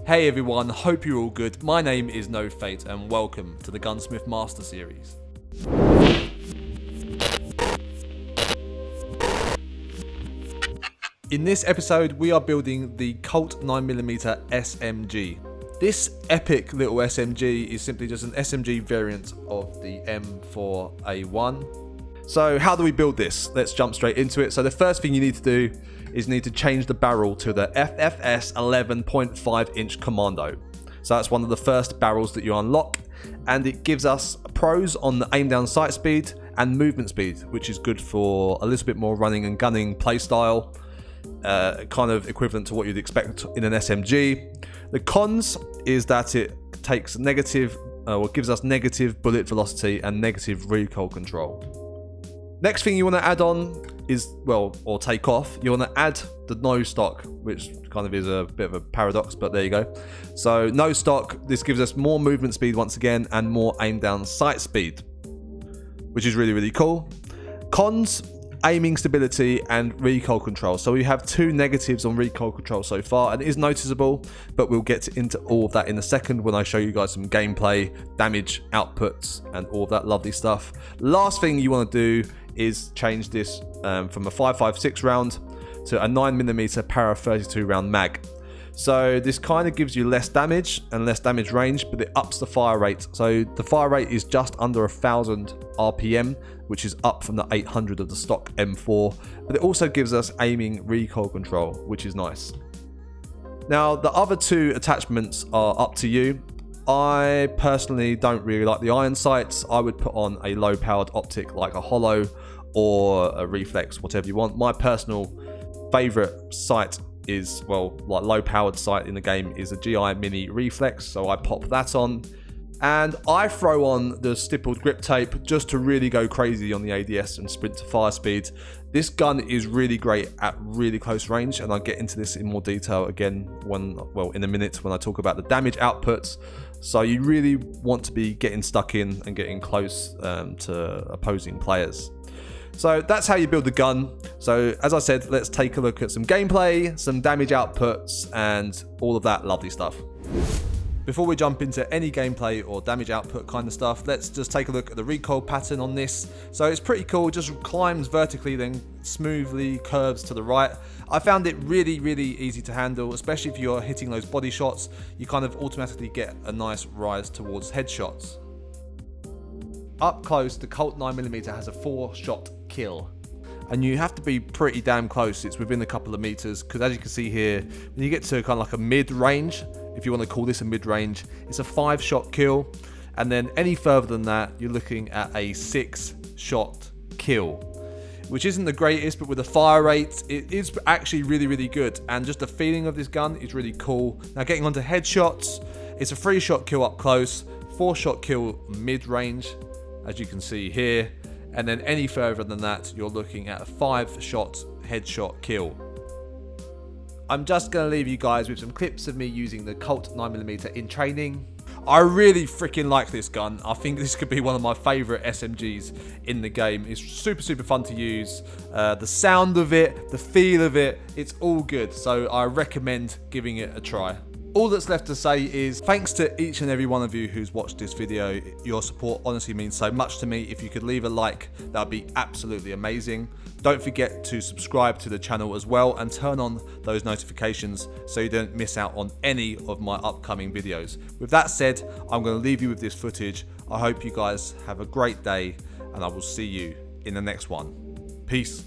Hey everyone, hope you're all good. My name is No Fate and welcome to the Gunsmith Master series. In this episode, we are building the Colt 9mm Smg. This epic little SMG is simply just an SMG variant of the M4A1. So how do we build this? Let's jump straight into it. So the first thing you need to do is you need to change the barrel to the FFS 11.5 inch Commando. So that's one of the first barrels that you unlock, and it gives us pros on the aim down sight speed and movement speed, which is good for a little bit more running and gunning playstyle, kind of equivalent to what you'd expect in an SMG. The cons is that it takes negative, or gives us negative bullet velocity and negative recoil control. Next thing you want to add on is, or take off, you want to add the no stock, which kind of is a bit of a paradox, but there you go. So no stock, this gives us more movement speed once again and more aim down sight speed, which is really, really cool. Cons, aiming stability and recoil control. So we have two negatives on recoil control so far, and it is noticeable, but we'll get into all of that in a second when I show you guys some gameplay, damage outputs, and all of that lovely stuff. Last thing you want to do is change this from a 5.56 round to a 9mm para 32 round mag. So this kind of gives you less damage and less damage range, but it ups the fire rate. So the fire rate is just under 1,000 RPM, which is up from the 800 of the stock M4, but it also gives us aiming recoil control, which is nice. Now the other two attachments are up to you. I personally don't really like the iron sights. I would put on a low powered optic like a holo or a reflex, whatever you want. My personal favorite sight is, like low powered sight in the game is a GI Mini reflex, so I pop that on. And I throw on the stippled grip tape just to really go crazy on the ADS and sprint to fire speed. This gun is really great at really close range, and I'll get into this in more detail again in a minute when I talk about the damage outputs. So you really want to be getting stuck in and getting close to opposing players. So that's how you build the gun. So as I said, let's take a look at some gameplay, some damage outputs, and all of that lovely stuff. Before we jump into any gameplay or damage output kind of stuff, let's just take a look at the recoil pattern on this. So it's pretty cool, it just climbs vertically, then smoothly curves to the right. I found it really, really easy to handle, especially if you're hitting those body shots. You kind of automatically get a nice rise towards headshots. Up close, the Colt 9mm has a 4-shot kill. And you have to be pretty damn close. It's within a couple of meters, because as you can see here, when you get to kind of like a mid-range, if you want to call this a mid-range, it's a 5-shot kill. And then any further than that, you're looking at a 6-shot kill, which isn't the greatest, but with the fire rate, it is actually really, really good. And just the feeling of this gun is really cool. Now getting onto headshots, it's a 3-shot kill up close, 4-shot kill mid-range, as you can see here. And then any further than that, you're looking at a 5-shot headshot kill. I'm just going to leave you guys with some clips of me using the Colt 9mm in training. I really freaking like this gun. I think this could be one of my favourite SMGs in the game. It's super, super fun to use. The sound of it, the feel of it, it's all good. So I recommend giving it a try. All that's left to say is thanks to each and every one of you who's watched this video. Your support honestly means so much to me. If you could leave a like, that would be absolutely amazing. Don't forget to subscribe to the channel as well and turn on those notifications so you don't miss out on any of my upcoming videos. With that said, I'm going to leave you with this footage. I hope you guys have a great day, and I will see you in the next one. Peace.